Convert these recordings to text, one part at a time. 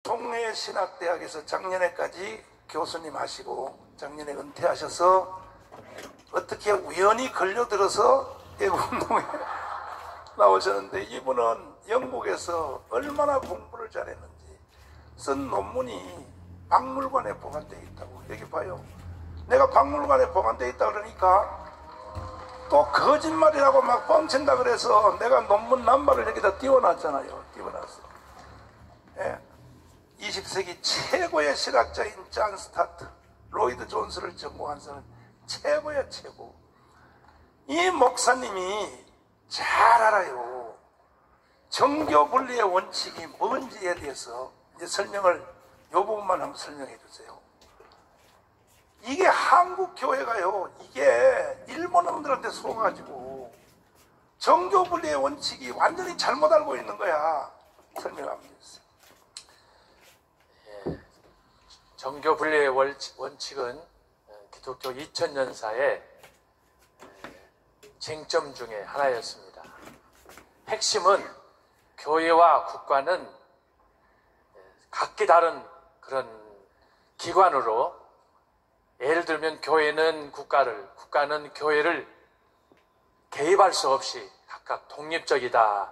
동해신학대학에서 작년에까지 교수님 하시고 작년에 은퇴하셔서 어떻게 우연히 걸려들어서 애국운동에 나오셨는데, 이분은 영국에서 얼마나 공부를 잘했는지 쓴 논문이 박물관에 보관되어 있다고. 여기 봐요. 내가 박물관에 보관되어 있다 그러니까 또 거짓말이라고 막 뻥친다 그래서 내가 논문 남발을 여기다 띄워놨잖아요. 띄워놨어. 예. 20세기 최고의 실학자인 존 스타트, 로이드 존스를 전공한 사람, 최고야 최고. 이 목사님이 잘 알아요. 정교 분리의 원칙이 뭔지에 대해서 이제 설명을, 요 부분만 한번 설명해 주세요. 이게 한국 교회가요, 이게 일본 놈들한테 속아가지고 정교 분리의 원칙이 완전히 잘못 알고 있는 거야. 설명 한번 해주세요. 예, 정교 분리의 원칙은 기독교 2000년사의 쟁점 중에 하나였습니다. 핵심은 교회와 국가는 각기 다른 그런 기관으로, 예를 들면 교회는 국가를, 국가는 교회를 개입할 수 없이 각각 독립적이다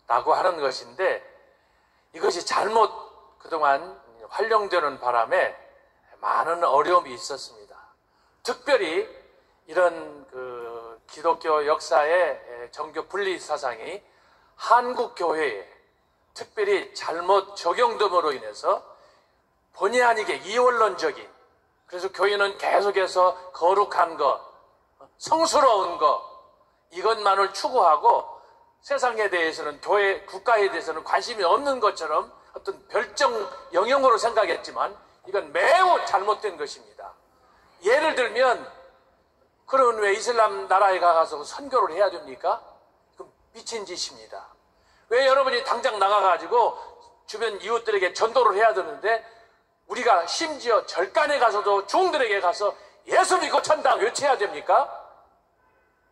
라고 하는 것인데, 이것이 잘못 그동안 활용되는 바람에 많은 어려움이 있었습니다. 특별히 이런 기독교 역사의 정교 분리 사상이 한국 교회에 특별히 잘못 적용됨으로 인해서 본의 아니게 이원론적인, 그래서 교회는 계속해서 거룩한 것, 성스러운 것, 이것만을 추구하고 세상에 대해서는, 교회, 국가에 대해서는 관심이 없는 것처럼 어떤 별정 영역으로 생각했지만 이건 매우 잘못된 것입니다. 예를 들면, 그러면 왜 이슬람 나라에 가서 선교를 해야 됩니까? 그럼 미친 짓입니다. 왜 여러분이 당장 나가가지고 주변 이웃들에게 전도를 해야 되는데, 우리가 심지어 절간에 가서도 종들에게 가서 예수 믿고 천당 외쳐야 됩니까?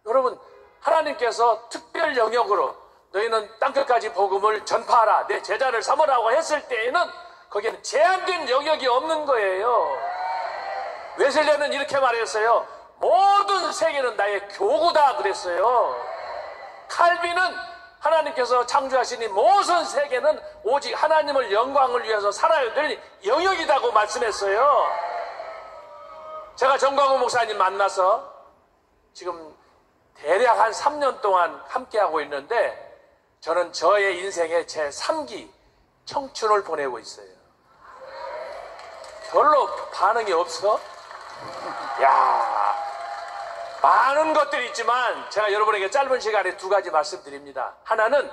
여러분, 하나님께서 특별 영역으로 너희는 땅끝까지 복음을 전파하라, 내 제자를 삼으라고 했을 때에는 거기에는 제한된 영역이 없는 거예요. 웨슬레는 이렇게 말했어요. 모든 세계는 나의 교구다 그랬어요. 칼빈은 하나님께서 창조하신 이 모든 세계는 오직 하나님을 영광을 위해서 살아야 될 영역이라고 말씀했어요. 제가 정광호 목사님 만나서 지금 대략 한 3년 동안 함께하고 있는데, 저는 저의 인생의 제 3기 청춘을 보내고 있어요. 별로 반응이 없어? 야, 많은 것들이 있지만 제가 여러분에게 짧은 시간에 두 가지 말씀드립니다. 하나는,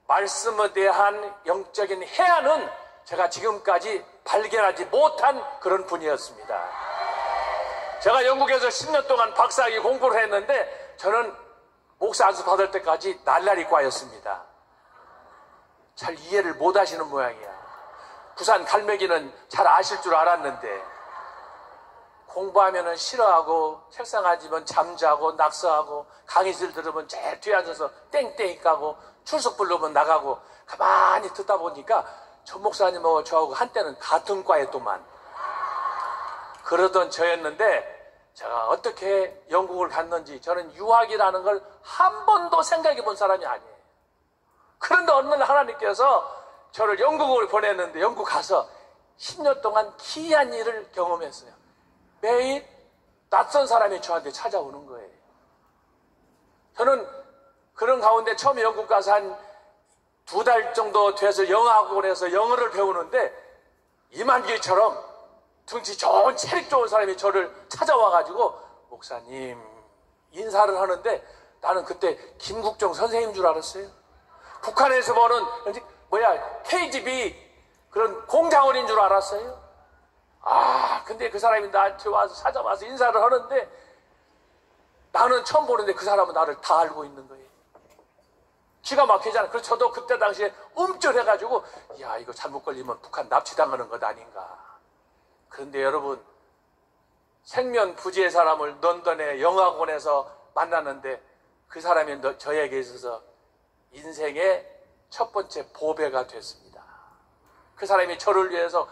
말씀에 대한 영적인 해안은 제가 지금까지 발견하지 못한 그런 분이었습니다. 제가 영국에서 10년 동안 박사학위 공부를 했는데 저는 목사 안수 받을 때까지 날라리 과였습니다. 잘 이해를 못 하시는 모양이야. 부산 갈매기는 잘 아실 줄 알았는데, 공부하면은 싫어하고, 책상 앉으면 잠자고, 낙서하고, 강의실 들으면 제일 뒤에 앉아서 땡땡이 까고, 출석 부르면 나가고, 가만히 듣다 보니까 전 목사님하고 저하고 한때는 같은 과였더만. 그러던 저였는데, 제가 어떻게 영국을 갔는지, 저는 유학이라는 걸 한 번도 생각해 본 사람이 아니에요. 그런데 어느 날 하나님께서 저를 영국을 보냈는데, 영국 가서 10년 동안 기이한 일을 경험했어요. 매일 낯선 사람이 저한테 찾아오는 거예요. 저는 그런 가운데 처음에 영국 가서 한 2달 정도 돼서 영어학원에서 영어를 배우는데, 이만기처럼 등치 좋은 체력 좋은 사람이 저를 찾아와가지고, 목사님 인사를 하는데, 나는 그때 김국정 선생님 줄 알았어요. 북한에서 보는 KGB 그런 공장원인 줄 알았어요. 근데 그 사람이 나한테 와서 찾아와서 인사를 하는데, 나는 처음 보는데 그 사람은 나를 다 알고 있는 거예요. 기가 막히잖아요. 그래서 저도 그때 당시에 움찔해가지고, 야, 이거 잘못 걸리면 북한 납치당하는 것 아닌가. 그런데 여러분, 생면부지의 사람을 런던의 영어학원에서 만났는데, 그 사람이 저에게 있어서 인생의 첫 번째 보배가 됐습니다. 그 사람이 저를 위해서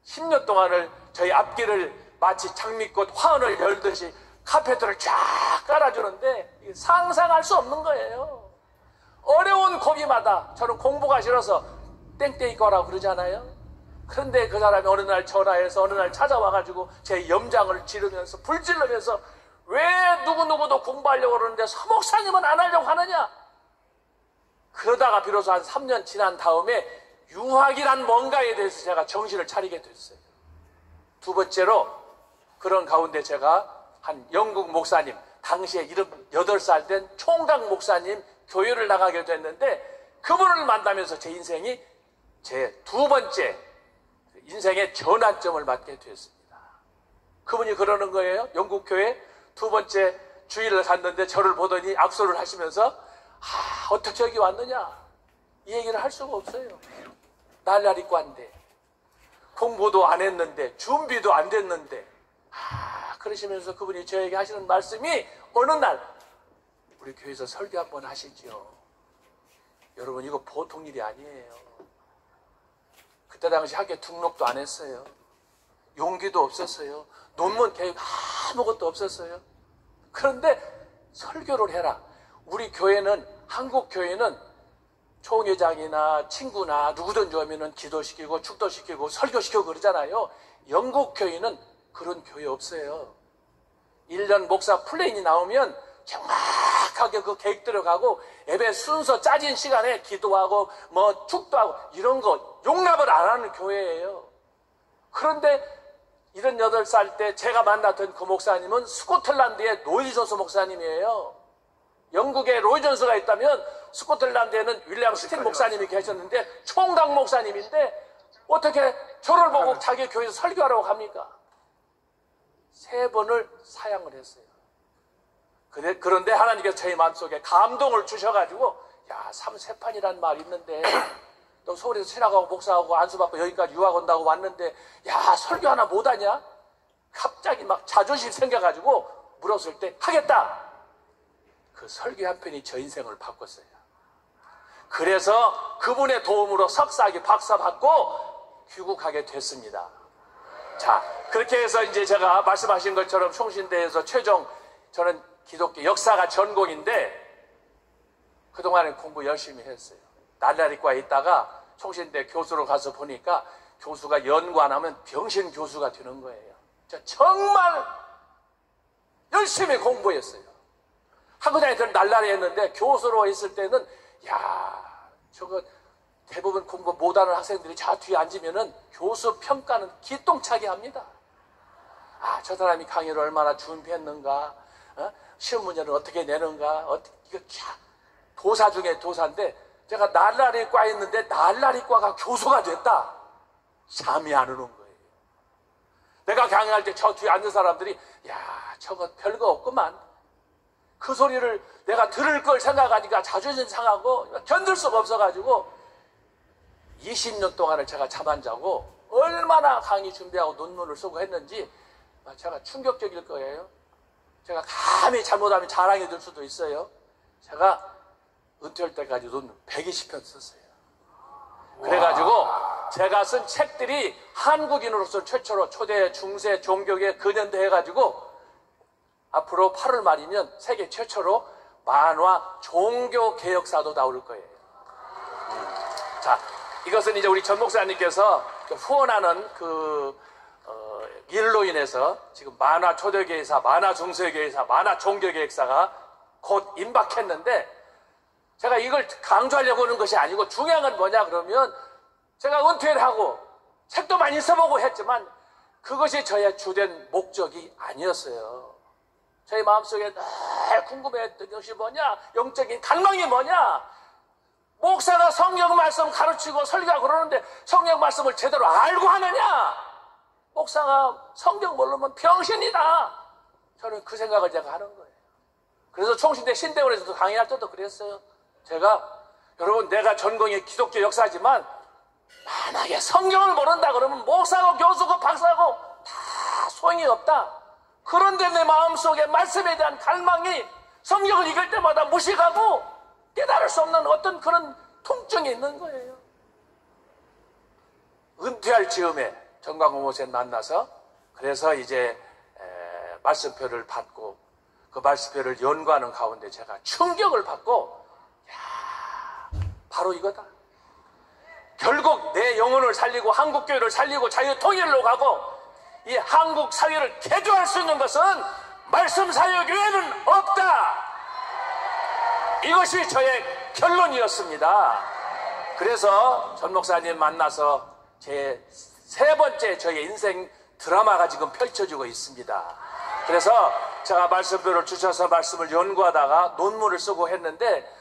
10년 동안을 저희 앞길을 마치 장미꽃 화원을 열듯이 카페트를 쫙 깔아주는데 상상할 수 없는 거예요. 어려운 고비마다 저는 공부가 싫어서 땡땡이 거라고 그러잖아요. 그런데 그 사람이 어느 날 전화해서 어느 날 찾아와가지고 제 염장을 지르면서 불질르면서 왜 누구누구도 공부하려고 그러는데 서목사님은 안 하려고 하느냐. 그러다가 비로소 한 3년 지난 다음에 유학이란 뭔가에 대해서 제가 정신을 차리게 됐어요. 두 번째로 그런 가운데 제가 한 영국 목사님, 당시에 78살 된 총각 목사님 교회를 나가게 됐는데 그분을 만나면서 제 인생이 제 두 번째 인생의 전환점을 맞게 됐습니다. 그분이 그러는 거예요. 영국 교회 두 번째 주일을 갔는데 저를 보더니 악수를 하시면서 어떻게 여기 왔느냐 이 얘기를 할 수가 없어요. 날날 입고 왔는데 공부도 안 했는데 준비도 안 됐는데 그러시면서 그분이 저에게 하시는 말씀이 어느 날 우리 교회에서 설교 한번 하시죠. 여러분 이거 보통 일이 아니에요. 그때 당시 학교에 등록도 안 했어요. 용기도 없었어요. 논문 계획 아무것도 없었어요. 그런데 설교를 해라. 우리 교회는 한국 교회는 총회장이나 친구나 누구든지 오면은 기도시키고 축도시키고 설교시키고 그러잖아요. 영국 교회는 그런 교회 없어요. 1년 목사 플랜이 나오면 정확하게 그 계획대로 가고 예배 순서 짜진 시간에 기도하고 뭐 축도하고 이런 거 용납을 안 하는 교회예요. 그런데 78살 때 제가 만났던 그 목사님은 스코틀랜드의 로이 존스 목사님이에요. 영국에 로이 존스가 있다면 스코틀랜드에는 윌리엄 스틴 목사님이 계셨는데 총각 목사님인데 어떻게 저를 보고 자기 교회에서 설교하라고 합니까? 3번을 사양을 했어요. 그런데 하나님께서 저희 마음속에 감동을 주셔가지고 야, 삼세판이란 말이 있는데 너 서울에서 신학하고 목사하고 안수받고 여기까지 유학 온다고 왔는데 야, 설교 하나 못하냐? 갑자기 막 자존심 생겨가지고 물었을 때 하겠다. 그 설교 한 편이 저 인생을 바꿨어요. 그래서 그분의 도움으로 석사학위 박사 받고 귀국하게 됐습니다. 자, 그렇게 해서 이제 제가 말씀하신 것처럼 총신대에서 최종 저는 기독교 역사가 전공인데 그동안에 공부 열심히 했어요. 날라리과에 있다가 총신대 교수로 가서 보니까 교수가 연구하면 병신 교수가 되는 거예요. 정말 열심히 공부했어요. 학교 다닐 때는 날라리 했는데 교수로 있을 때는 야, 저거 대부분 공부 못하는 학생들이 저 뒤에 앉으면은 교수 평가는 기똥차게 합니다. 아, 저 사람이 강의를 얼마나 준비했는가, 시험 문제는 어떻게 내는가, 이거 도사 중에 도사인데 제가 날라리과 있는데 날라리과가 교수가 됐다. 잠이 안 오는 거예요. 내가 강의할 때 저 뒤에 앉은 사람들이 야, 저거 별거 없구만. 그 소리를 내가 들을 걸 생각하니까 자존심 상하고 견딜 수가 없어가지고 20년 동안을 제가 잠 안 자고 얼마나 강의 준비하고 논문을 쓰고 했는지 제가 충격적일 거예요. 제가 감히 잘못하면 자랑이 될 수도 있어요. 제가 은퇴할 때까지 논문 120편 썼어요. 그래가지고 제가 쓴 책들이 한국인으로서 최초로 초대, 중세, 종교계 근현대 해가지고 앞으로 8월 말이면 세계 최초로 만화 종교개혁사도 나올 거예요. 자, 이것은 이제 우리 전 목사님께서 후원하는 일로 인해서 지금 만화 초대교회사, 만화 중세교회사, 만화 종교개혁사가 곧 임박했는데 제가 이걸 강조하려고 하는 것이 아니고 중요한 건 뭐냐 그러면 제가 은퇴를 하고 책도 많이 써보고 했지만 그것이 저의 주된 목적이 아니었어요. 저희 마음속에 늘 궁금해했던 것이 뭐냐? 영적인 갈망이 뭐냐? 목사가 성경 말씀 가르치고 설교하고 그러는데 성경 말씀을 제대로 알고 하느냐? 목사가 성경 모르면 병신이다. 저는 그 생각을 제가 하는 거예요. 그래서 총신대 신대원에서도 강의할 때도 그랬어요. 제가 여러분 내가 전공이 기독교 역사지만 만약에 성경을 모른다 그러면 목사고 교수고 박사고 다 소용이 없다. 그런데 내 마음속에 말씀에 대한 갈망이 성경을 읽을 때마다 무식하고 깨달을 수 없는 어떤 그런 통증이 있는 거예요. 은퇴할 즈음에 정광훈 목사님 만나서 그래서 이제 말씀표를 받고 그 말씀표를 연구하는 가운데 제가 충격을 받고 바로 이거다. 결국 내 영혼을 살리고 한국교회를 살리고 자유통일로 가고 이 한국 사회를 개조할 수 있는 것은 말씀사역교회는 없다. 이것이 저의 결론이었습니다. 그래서 전 목사님 만나서 제 세 번째 저의 인생 드라마가 지금 펼쳐지고 있습니다. 그래서 제가 말씀표를 주셔서 말씀을 연구하다가 논문을 쓰고 했는데